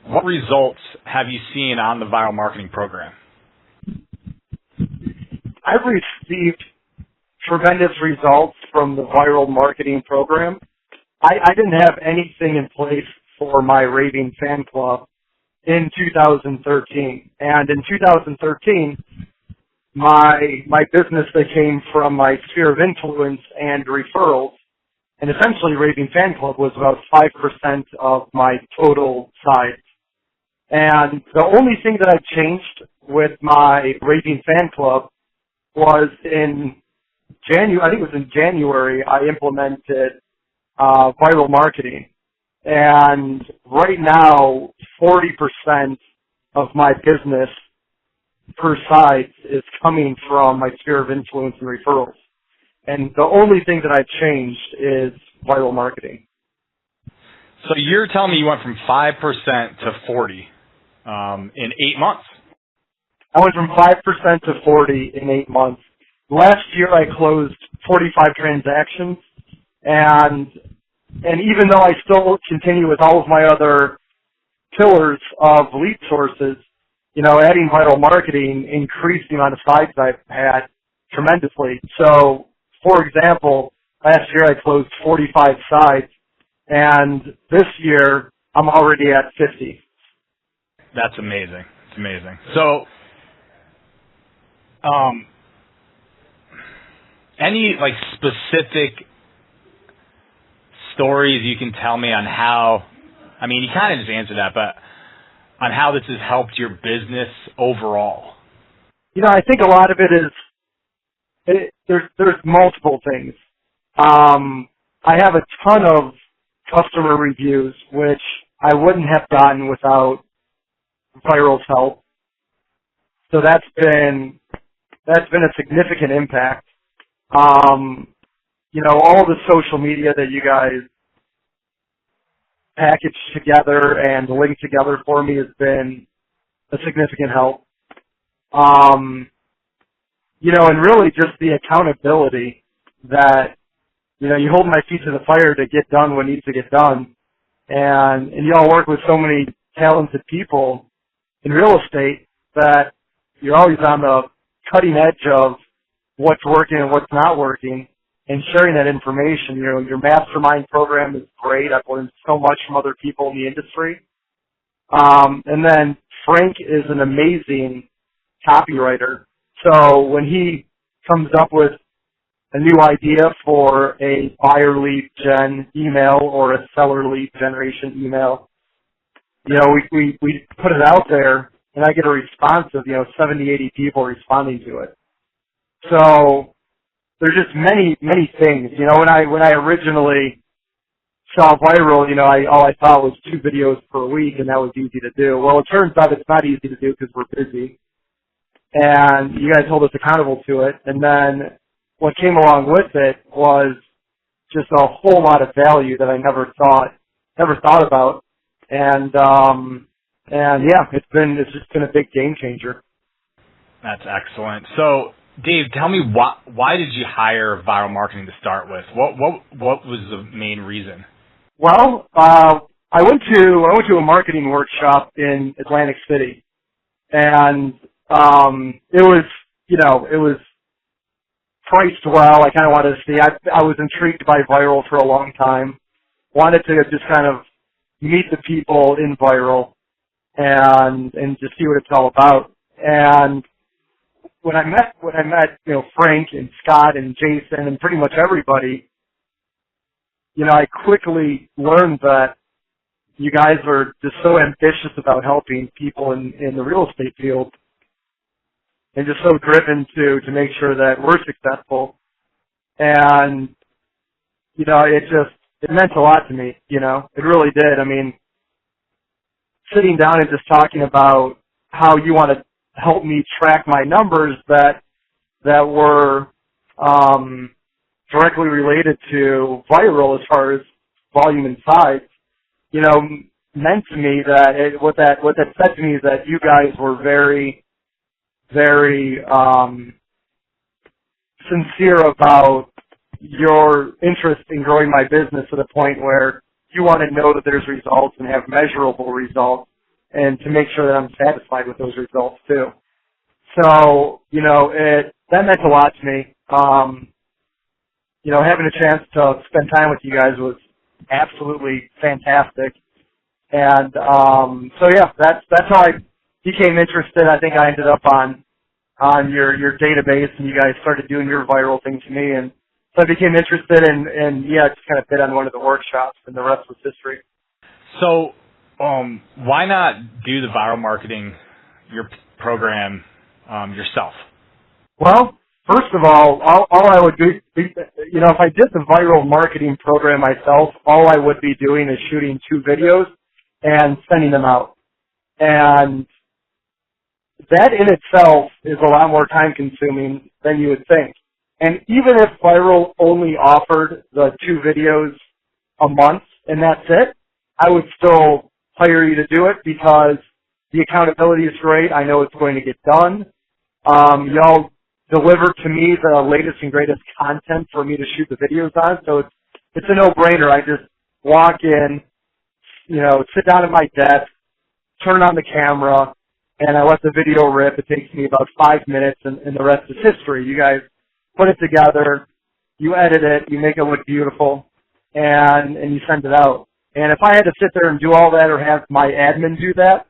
what results have you seen on the viral marketing program? I've received tremendous results from the viral marketing program. I didn't have anything in place for my raving fan club in 2013. And in 2013, my business that came from my sphere of influence and referrals, and essentially Raving Fan Club was about 5% of my total size. And the only thing that I changed with my Raving Fan Club was in January, I think it was in January, I implemented viral marketing. And right now, 40% of my business per site is coming from my sphere of influence and referrals. And the only thing that I've changed is viral marketing. So you're telling me you went from 5% to 40 in 8 months? I went from 5% to 40 in 8 months. Last year I closed 45 transactions, and even though I still continue with all of my other pillars of lead sources, adding viral marketing increased the amount of sites I've had tremendously. So, for example, last year I closed 45 sites, and this year I'm already at 50. That's amazing. It's amazing. So, any specific stories you can tell me on how, you kind of just answered that, but on how this has helped your business overall? I think a lot of it is, there's multiple things. I have a ton of customer reviews, which I wouldn't have gotten without Viral's help. So that's been a significant impact. All the social media that you guys package together and link together for me has been a significant help. And really just the accountability that, you hold my feet to the fire to get done what needs to get done. And you all work with so many talented people in real estate that you're always on the cutting edge of what's working and what's not working, and sharing that information. Your mastermind program is great. I've learned so much from other people in the industry. And then Frank is an amazing copywriter. So when he comes up with a new idea for a buyer lead gen email or a seller lead generation email, we put it out there, and I get a response of, 70, 80 people responding to it. So there's just many, many things. When I originally saw Vyral, all I thought was 2 videos per week, and that was easy to do. Well, it turns out it's not easy to do because we're busy. And you guys hold us accountable to it. And then what came along with it was just a whole lot of value that I never thought about. And yeah, it's just been a big game changer. That's excellent. So, Dave, tell me why did you hire Vyral Marketing to start with? What was the main reason? Well, I went to a marketing workshop in Atlantic City, and it was priced well. I kind of wanted to see. I was intrigued by Vyral for a long time. Wanted to just kind of meet the people in Vyral and just see what it's all about. And when I met Frank and Scott and Jason and pretty much everybody, I quickly learned that you guys are just so ambitious about helping people in the real estate field, and just so driven to make sure that we're successful. And it meant a lot to me. It really did. Sitting down and just talking about how you want to help me track my numbers that were directly related to Vyral as far as volume and size, meant to me that what that said to me is that you guys were very, very sincere about your interest in growing my business to the point where you want to know that there's results and have measurable results, and to make sure that I'm satisfied with those results too. So, that meant a lot to me. Having a chance to spend time with you guys was absolutely fantastic. And so yeah, that's how I became interested. I think I ended up on your database, and you guys started doing your viral thing to me, and so I became interested, and yeah, just kind of bid on one of the workshops, and the rest was history. So, why not do the viral marketing, your program, yourself? Well, first of all I would do, if I did the viral marketing program myself, all I would be doing is shooting 2 videos and sending them out. And that in itself is a lot more time consuming than you would think. And even if Vyral only offered the 2 videos a month and that's it, I would still hire you to do it because the accountability is great. I know it's going to get done. Y'all deliver to me the latest and greatest content for me to shoot the videos on, so it's a no-brainer. I just walk in, sit down at my desk, turn on the camera, and I let the video rip. It takes me about 5 minutes, and the rest is history. You guys put it together, you edit it, you make it look beautiful, and you send it out. And if I had to sit there and do all that or have my admin do that,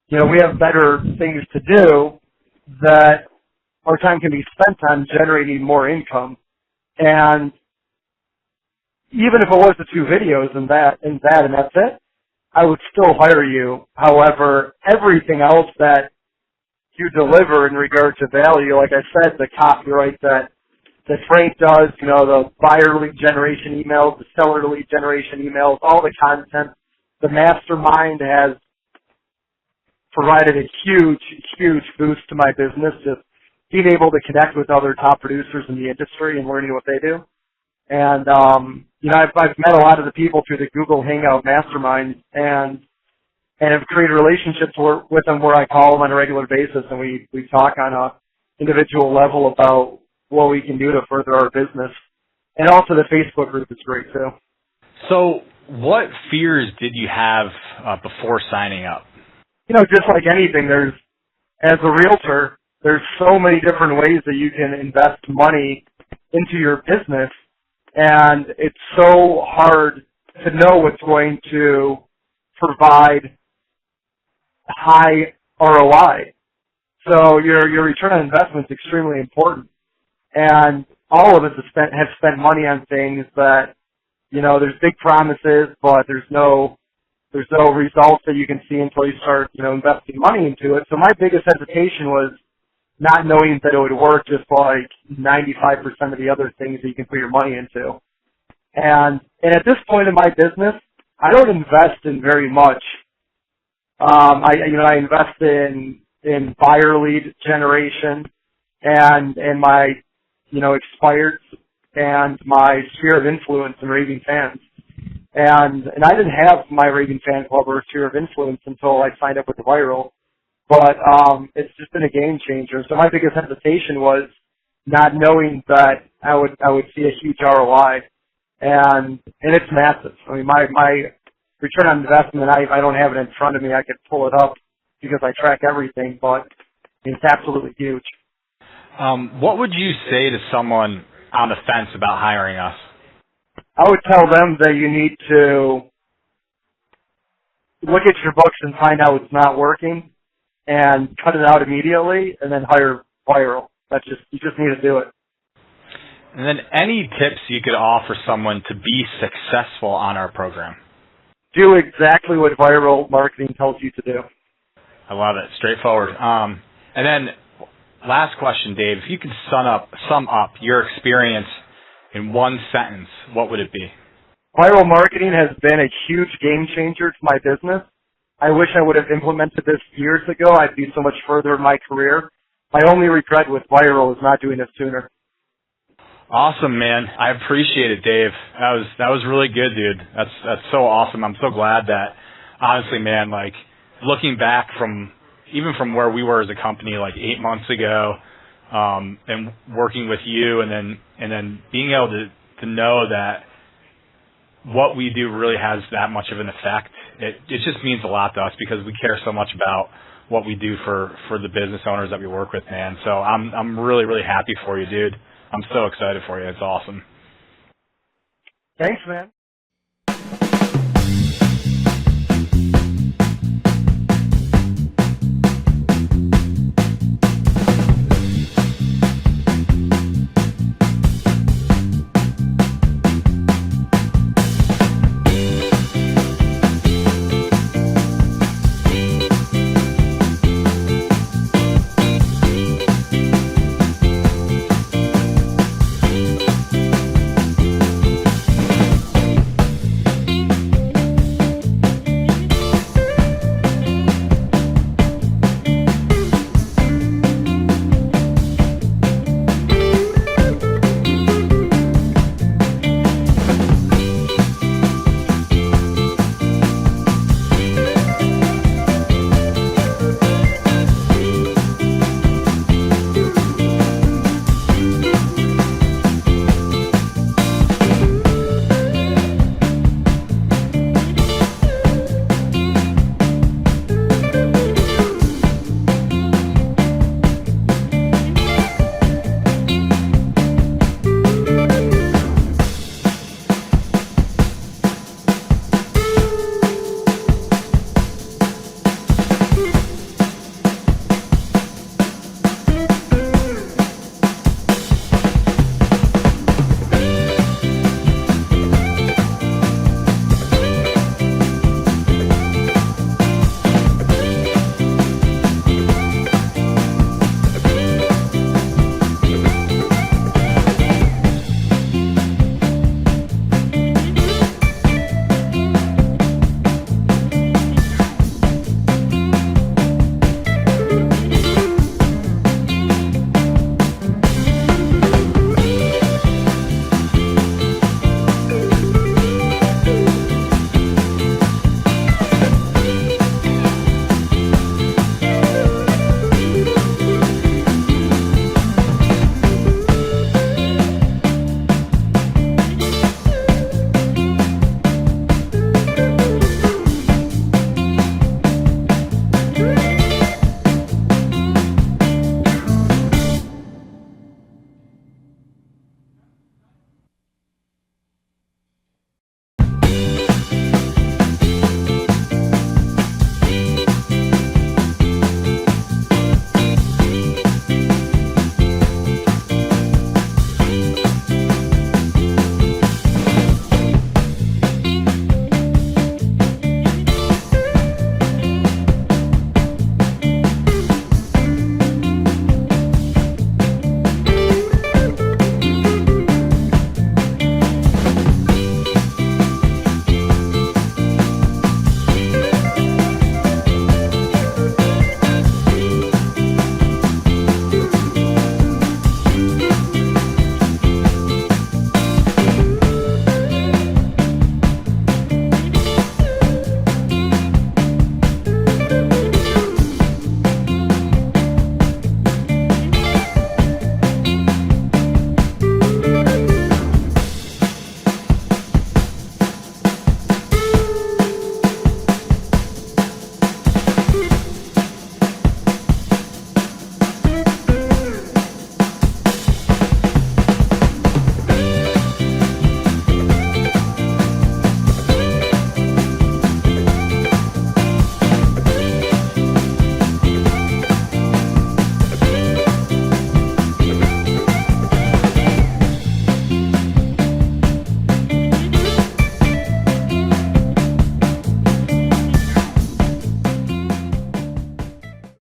we have better things to do that our time can be spent on generating more income. And even if it was the 2 videos and that's it, I would still hire you. However, everything else that you deliver in regard to value, like I said, the copyright that Frank does, the buyer lead generation emails, the seller lead generation emails, all the content, the mastermind has provided a huge, huge boost to my business, just being able to connect with other top producers in the industry and learning what they do. And, I've met a lot of the people through the Google Hangout Mastermind and have created relationships with them where I call them on a regular basis, and we talk on a individual level about what we can do to further our business. And also the Facebook group is great too. So what fears did you have before signing up? Just like anything, as a realtor, there's so many different ways that you can invest money into your business, and it's so hard to know what's going to provide high ROI. So your return on investment is extremely important, and all of us have spent money on things that, there's big promises, but there's no results that you can see until you start, investing money into it. So my biggest hesitation was not knowing that it would work, just like 95% of the other things that you can put your money into. And at this point in my business, I don't invest in very much. I invest in buyer lead generation and my, expireds and my sphere of influence and raving fans. And I didn't have my raving fan club or sphere of influence until I signed up with the Vyral. But it's just been a game changer. So my biggest hesitation was not knowing that I would see a huge ROI, and it's massive. I mean, my return on investment, I don't have it in front of me. I could pull it up because I track everything, but it's absolutely huge. What would you say to someone on the fence about hiring us? I would tell them that you need to look at your books and find out what's not working, and cut it out immediately, and then hire Vyral. You just need to do it. And then any tips you could offer someone to be successful on our program? Do exactly what Vyral marketing tells you to do. I love it. Straightforward. And then last question, Dave. If you could sum up your experience in one sentence, what would it be? Vyral marketing has been a huge game changer to my business. I wish I would have implemented this years ago. I'd be so much further in my career. My only regret with Vyral is not doing it sooner. Awesome, man. I appreciate it, Dave. That was really good, dude. That's so awesome. I'm so glad that, honestly, man, like looking back from where we were as a company like 8 months ago, and working with you, and then being able to know that what we do really has that much of an effect it just means a lot to us because we care so much about what we do for the business owners that we work with, man. So I'm really, really happy for you, dude. I'm so excited for you. It's awesome. Thanks, man.